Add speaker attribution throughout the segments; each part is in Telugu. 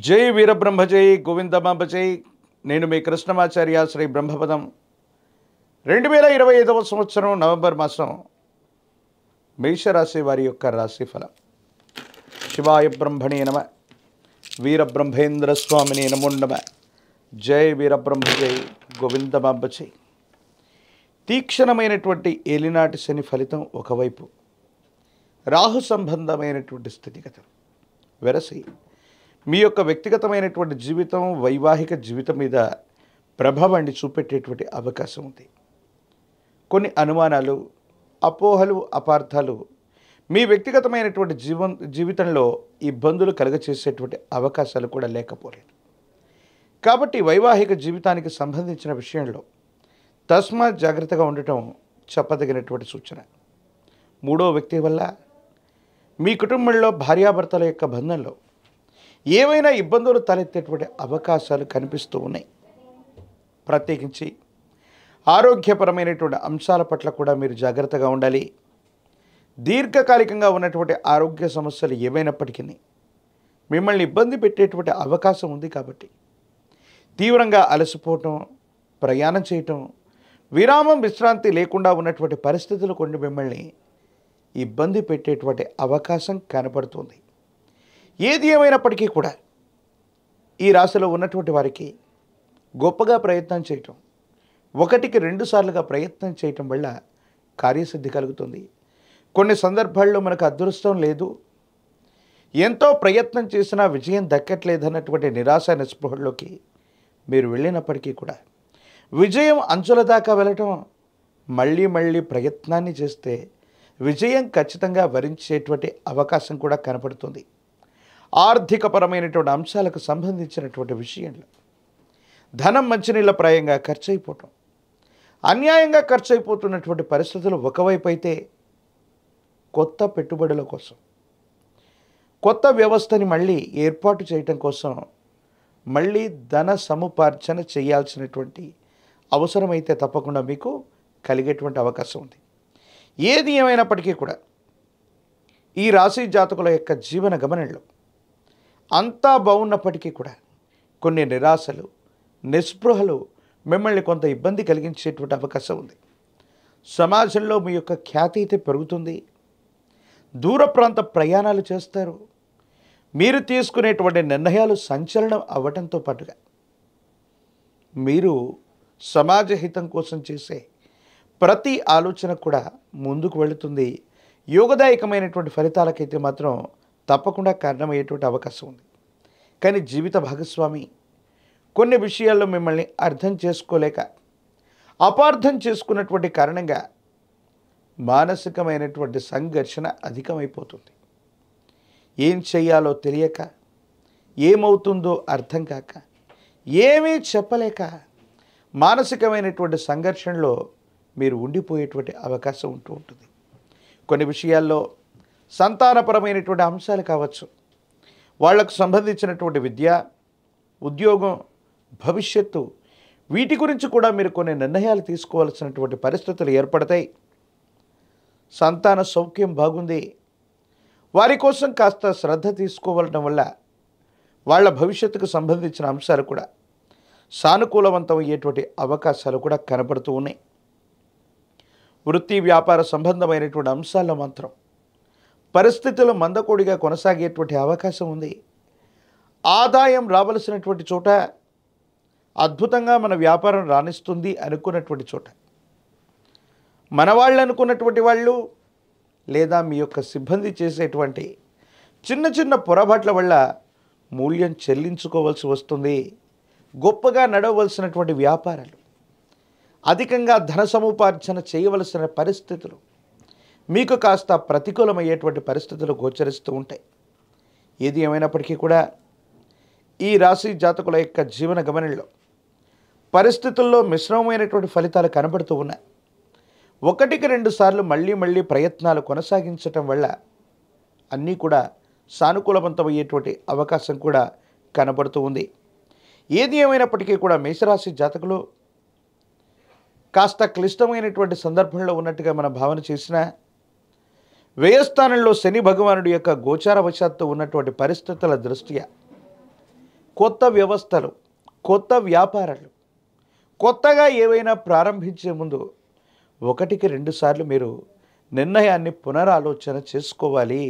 Speaker 1: జై వీరబ్రహ్మ జై గోవిందమాంబ జై. నేను మీ కృష్ణమాచార్య శ్రీ బ్రహ్మపదం. 2025వ సంవత్సరం నవంబర్ మాసం మేషరాశి వారి యొక్క రాశిఫలం. శివాయ బ్రహ్మణే నమ. వీరబ్రహ్మేంద్ర స్వామిని నమో నమ. జై వీరబ్రహ్మ జై గోవిందమాంబ జై. తీక్షణమైనటువంటి ఏలినాటి శని ఫలితం ఒకవైపు, రాహు సంబంధమైనటువంటి స్థితిగతులు వెరసి మీ యొక్క వ్యక్తిగతమైనటువంటి జీవితం, వైవాహిక జీవితం మీద ప్రభావాన్ని చూపెట్టేటువంటి అవకాశం ఉంది. కొన్ని అనుమానాలు, అపోహలు, అపార్థాలు మీ వ్యక్తిగతమైనటువంటి జీవితంలో ఇబ్బందులు కలుగచేసేటువంటి అవకాశాలు కూడా లేకపోలేదు. కాబట్టి వైవాహిక జీవితానికి సంబంధించిన విషయంలో తస్మాత్ జాగ్రత్తగా ఉండటం చెప్పదగినటువంటి సూచన. మూడో వ్యక్తి వల్ల మీ కుటుంబంలో భార్యాభర్తల యొక్క బంధంలో ఏవైనా ఇబ్బందులు తలెత్తేటువంటి అవకాశాలు కనిపిస్తూ ఉన్నాయి. ప్రత్యేకించి ఆరోగ్యపరమైనటువంటి అంశాల పట్ల కూడా మీరు జాగ్రత్తగా ఉండాలి. దీర్ఘకాలికంగా ఉన్నటువంటి ఆరోగ్య సమస్యలు ఏవైనప్పటికీ మిమ్మల్ని ఇబ్బంది పెట్టేటువంటి అవకాశం ఉంది. కాబట్టి తీవ్రంగా అలసిపోవటం, ప్రయాణం చేయటం, విరామం, విశ్రాంతి లేకుండా ఉన్నటువంటి పరిస్థితులు కొన్ని మిమ్మల్ని ఇబ్బంది పెట్టేటువంటి అవకాశం కనపడుతుంది. ఏది ఏమైనప్పటికీ కూడా ఈ రాశిలో ఉన్నటువంటి వారికి గొప్పగా ప్రయత్నం చేయటం, 1కి 2 సార్లుగా ప్రయత్నం చేయటం వల్ల కార్యసిద్ధి కలుగుతుంది. కొన్ని సందర్భాల్లో మనకు అదృష్టం లేదు, ఎంతో ప్రయత్నం చేసినా విజయం దక్కట్లేదన్నటువంటి నిరాశ నిస్పృహల్లోకి మీరు వెళ్ళినప్పటికీ కూడా విజయం అంచుల దాకా వెళ్ళటం, మళ్ళీ ప్రయత్నాన్ని చేస్తే విజయం ఖచ్చితంగా వరించేటువంటి అవకాశం కూడా కనపడుతుంది. ఆర్థికపరమైనటువంటి అంశాలకు సంబంధించినటువంటి విషయంలో ధనం మంచినీళ్ళ ప్రాయంగా ఖర్చు అయిపోవటం, అన్యాయంగా ఖర్చు అయిపోతున్నటువంటి పరిస్థితులు ఒకవైపు అయితే, కొత్త పెట్టుబడుల కోసం, కొత్త వ్యవస్థని మళ్ళీ ఏర్పాటు చేయటం కోసం మళ్ళీ ధన సముపార్జన చేయాల్సినటువంటి అవసరమైతే తప్పకుండా మీకు కలిగేటువంటి అవకాశం ఉంది. ఏది ఏమైనప్పటికీ కూడా ఈ రాశి జాతకుల యొక్క జీవన గమనంలో అంతా బాగున్నప్పటికీ కూడా కొన్ని నిరాశలు, నిస్పృహలు మిమ్మల్ని కొంత ఇబ్బంది కలిగించేటువంటి అవకాశం ఉంది. సమాజంలో మీ యొక్క ఖ్యాతి అయితే పెరుగుతుంది. దూర ప్రాంత ప్రయాణాలు చేస్తారు. మీరు తీసుకునేటువంటి నిర్ణయాలు సంచలనం అవ్వటంతో పాటుగా మీరు సమాజ హితం కోసం చేసే ప్రతి ఆలోచన కూడా ముందుకు వెళుతుంది. యోగదాయకమైనటువంటి ఫలితాలకైతే మాత్రం తప్పకుండా కారణమయ్యేటువంటి అవకాశం ఉంది. కానీ జీవిత భాగస్వామి కొన్ని విషయాల్లో మిమ్మల్ని అర్థం చేసుకోలేక, అపార్థం చేసుకున్నటువంటి కారణంగా మానసికమైనటువంటి సంఘర్షణ అధికమైపోతుంది. ఏం చేయాలో తెలియక, ఏమవుతుందో అర్థం కాక, ఏమీ చెప్పలేక మానసికమైనటువంటి సంఘర్షణలో మీరు ఉండిపోయేటువంటి అవకాశం ఉంటూ ఉంటుంది. కొన్ని విషయాల్లో సంతానపరమైనటువంటి అంశాలు కావచ్చు, వాళ్లకు సంబంధించినటువంటి విద్య, ఉద్యోగం, భవిష్యత్తు, వీటి గురించి కూడా మీరు కొన్ని నిర్ణయాలు తీసుకోవాల్సినటువంటి పరిస్థితులు ఏర్పడతాయి. సంతాన సౌఖ్యం బాగుంది, వారి కోసం కాస్త శ్రద్ధ తీసుకోవడం వల్ల వాళ్ళ భవిష్యత్తుకు సంబంధించిన అంశాలు కూడా సానుకూలవంతమయ్యేటువంటి అవకాశాలు కూడా కనబడుతూ ఉన్నాయి. వృత్తి వ్యాపార సంబంధమైనటువంటి అంశాల్లో మాత్రం పరిస్థితులు మందకోడిగా కొనసాగేటువంటి అవకాశం ఉంది. ఆదాయం రావలసినటువంటి చోట, అద్భుతంగా మన వ్యాపారం రాణిస్తుంది అనుకున్నటువంటి చోట, మన వాళ్ళు అనుకున్నటువంటి వాళ్ళు లేదా మీ యొక్క సిబ్బంది చేసేటువంటి చిన్న పొరపాట్ల వల్ల మూల్యం చెల్లించుకోవాల్సి వస్తుంది. గొప్పగా నడవలసినటువంటి వ్యాపారాలు, అధికంగా ధన సముపార్జన చేయవలసిన పరిస్థితులు మీకు కాస్త ప్రతికూలమయ్యేటువంటి పరిస్థితులు గోచరిస్తూ ఉంటాయి. ఏది ఏమైనప్పటికీ కూడా ఈ రాశి జాతకుల యొక్క జీవన గమనంలో పరిస్థితుల్లో మిశ్రమమైనటువంటి ఫలితాలు కనబడుతూ ఉన్నాయి. 1కి 2 సార్లు మళ్ళీ ప్రయత్నాలు కొనసాగించటం వల్ల అన్నీ కూడా సానుకూలవంతమయ్యేటువంటి అవకాశం కూడా కనబడుతూ ఉంది. ఏది ఏమైనప్పటికీ కూడా మేషరాశి జాతకులు కాస్త క్లిష్టమైనటువంటి సందర్భంలో ఉన్నట్టుగా మనం భావన చేసినా, వ్యయస్థానంలో శని భగవానుడి యొక్క గోచారవశాత్తు ఉన్నటువంటి పరిస్థితుల దృష్ట్యా కొత్త వ్యవస్థలు, కొత్త వ్యాపారాలు, కొత్తగా ఏవైనా ప్రారంభించే ముందు ఒకటికి రెండు సార్లు మీరు నిర్ణయాన్ని పునరాలోచన చేసుకోవాలి.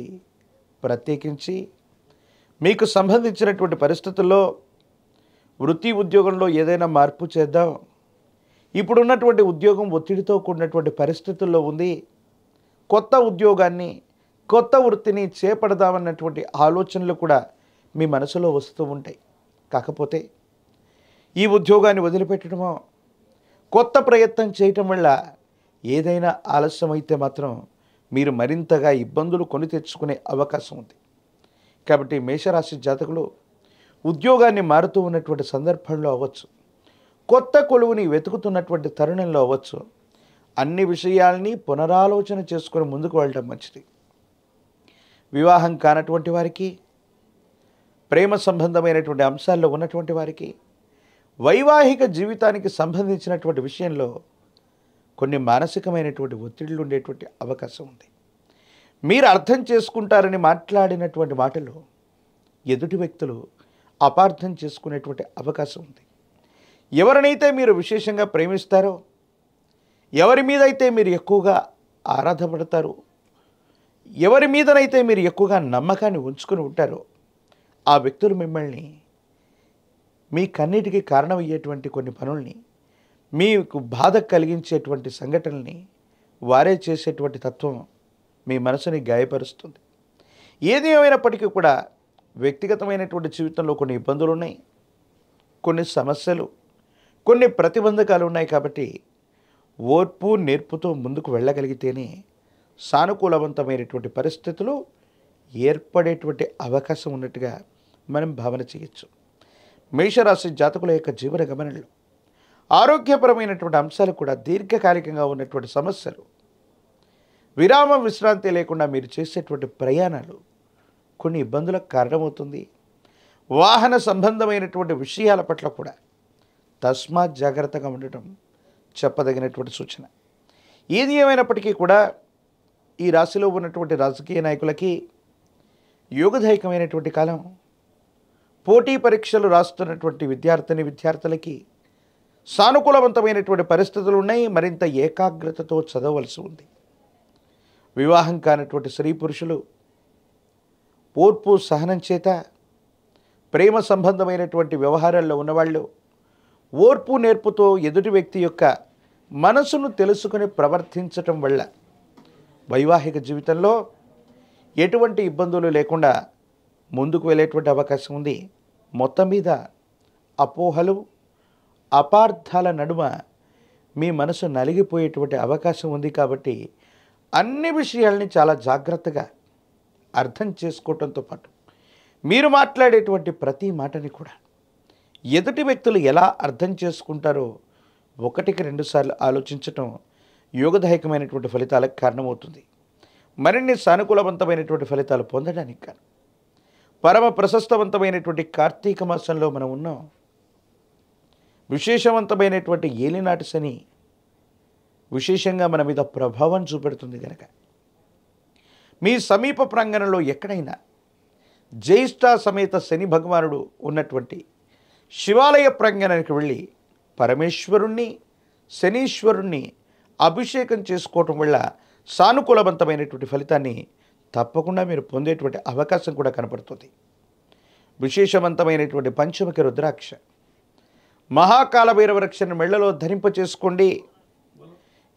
Speaker 1: ప్రత్యేకించి మీకు సంబంధించినటువంటి పరిస్థితుల్లో వృత్తి ఉద్యోగంలో ఏదైనా మార్పు చేద్దాం, ఇప్పుడున్నటువంటి ఉద్యోగం ఒత్తిడితో కూడినటువంటి పరిస్థితుల్లో ఉంది, కొత్త ఉద్యోగాన్ని కొత్త వృత్తిని చేపడదామన్నటువంటి ఆలోచనలు కూడా మీ మనసులో వస్తూ ఉంటాయి. కాకపోతే ఈ ఉద్యోగాన్ని వదిలిపెట్టడమో కొత్త ప్రయత్నం చేయటం వల్ల ఏదైనా ఆలస్యమైతే మాత్రం మీరు మరింతగా ఇబ్బందులు కొని తెచ్చుకునే అవకాశం ఉంది. కాబట్టి మేషరాశి జాతకులు ఉద్యోగాన్ని మారుతూ ఉన్నటువంటి సందర్భంలో అవ్వచ్చు, కొత్త కొలువుని వెతుకుతున్నటువంటి తరుణంలో అవ్వచ్చు, అన్ని విషయాల్ని పునరాలోచన చేసుకుని ముందుకు వెళ్ళడం మంచిది. వివాహం కానటువంటి వారికి, ప్రేమ సంబంధమైనటువంటి అంశాల్లో ఉన్నటువంటి వారికి, వైవాహిక జీవితానికి సంబంధించినటువంటి విషయంలో కొన్ని మానసికమైనటువంటి ఒత్తిళ్లు ఉండేటువంటి అవకాశం ఉంది. మీరు అర్థం చేసుకుంటారని మాట్లాడినటువంటి మాటలు ఎదుటి వ్యక్తులు అపార్థం చేసుకునేటువంటి అవకాశం ఉంది. ఎవరినైతే మీరు విశేషంగా ప్రేమిస్తారో, ఎవరి మీదైతే మీరు ఎక్కువగా ఆరాధపడతారో, ఎవరి మీదనైతే మీరు ఎక్కువగా నమ్మకాన్ని ఉంచుకొని ఉంటారో, ఆ వ్యక్తులు మిమ్మల్ని మీ కన్నిటికి కారణమయ్యేటువంటి కొన్ని పనుల్ని, మీకు బాధ కలిగించేటువంటి సంఘటనల్ని వారే చేసేటువంటి తత్వం మీ మనసుని గాయపరుస్తుంది. ఏది ఏమైనప్పటికీ కూడా వ్యక్తిగతమైనటువంటి జీవితంలో కొన్ని ఇబ్బందులు ఉన్నాయి, కొన్ని సమస్యలు, కొన్ని ప్రతిబంధకాలు ఉన్నాయి. కాబట్టి ఓర్పు నేర్పుతో ముందుకు వెళ్ళగలిగితేనే సానుకూలవంతమైనటువంటి పరిస్థితులు ఏర్పడేటువంటి అవకాశం ఉన్నట్టుగా మనం భావన చేయొచ్చు. మేషరాశి జాతకుల యొక్క జీవన గమనంలో ఆరోగ్యపరమైనటువంటి అంశాలు కూడా దీర్ఘకాలికంగా ఉన్నటువంటి సమస్యలు, విరామ విశ్రాంతి లేకుండా మీరు చేసేటువంటి ప్రయాణాలు కొన్ని ఇబ్బందులకు కారణమవుతుంది. వాహన సంబంధమైనటువంటి విషయాల పట్ల కూడా తస్మాత్ జాగ్రత్తగా ఉండటం చెప్పదగినటువంటి సూచన. ఏది ఏమైనప్పటికీ కూడా ఈ రాశిలో ఉన్నటువంటి రాజకీయ నాయకులకి యోగదాయకమైనటువంటి కాలం. పోటీ పరీక్షలు రాస్తున్నటువంటి విద్యార్థులకి సానుకూలవంతమైనటువంటి పరిస్థితులు ఉన్నాయి. మరింత ఏకాగ్రతతో చదవలసి ఉంది. వివాహం కానటువంటి స్త్రీ పురుషులు ఓర్పు సహనం చేత, ప్రేమ సంబంధమైనటువంటి వ్యవహారాల్లో ఉన్నవాళ్ళు ఓర్పు నేర్పుతో ఎదుటి వ్యక్తి యొక్క మనసును తెలుసుకుని ప్రవర్తించటం వల్ల వైవాహిక జీవితంలో ఎటువంటి ఇబ్బందులు లేకుండా ముందుకు వెళ్ళేటువంటి అవకాశం ఉంది. మొత్తం మీద అపోహలు, అపార్థాల నడుమ మీ మనసు నలిగిపోయేటువంటి అవకాశం ఉంది. కాబట్టి అన్ని విషయాల్ని చాలా జాగ్రత్తగా అర్థం చేసుకోవటంతో పాటు మీరు మాట్లాడేటువంటి ప్రతి మాటని కూడా ఎదుటి వ్యక్తులు ఎలా అర్థం చేసుకుంటారో ఒకటికి రెండు సార్లు ఆలోచించటం యోగదాయకమైనటువంటి ఫలితాలకు కారణమవుతుంది. మరిన్ని సానుకూలవంతమైనటువంటి ఫలితాలు పొందడానికి కాను పరమ ప్రశస్తవంతమైనటువంటి కార్తీక మాసంలో మనం ఉన్నాం. విశేషవంతమైనటువంటి ఏలినాటి శని విశేషంగా మన మీద ప్రభావం చూపెడుతుంది కనుక మీ సమీప ప్రాంగణంలో ఎక్కడైనా జ్యేష్ఠ సమేత శని భగవానుడు ఉన్నటువంటి శివాలయ ప్రాంగణానికి వెళ్ళి పరమేశ్వరుణ్ణి, శనీశ్వరుణ్ణి అభిషేకం చేసుకోవటం వల్ల సానుకూలవంతమైనటువంటి ఫలితాన్ని తప్పకుండా మీరు పొందేటువంటి అవకాశం కూడా కనపడుతుంది. విశేషవంతమైనటువంటి పంచముఖి రుద్రాక్ష, మహాకాల భైరవ రక్షను మెళ్ళలో ధరింప చేసుకోండి.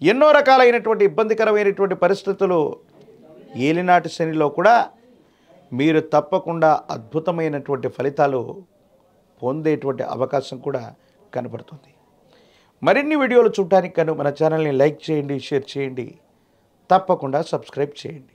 Speaker 1: ఎన్నో రకాలైనటువంటి ఇబ్బందికరమైనటువంటి పరిస్థితులు ఏలినాటి శనిలో కూడా మీరు తప్పకుండా అద్భుతమైనటువంటి ఫలితాలు పొందేటువంటి అవకాశం కూడా కనపడుతుంది. మరిన్ని వీడియోలు చూడటానికి మన ఛానల్ని లైక్ చేయండి, షేర్ చేయండి, తప్పకుండా సబ్స్క్రైబ్ చేయండి.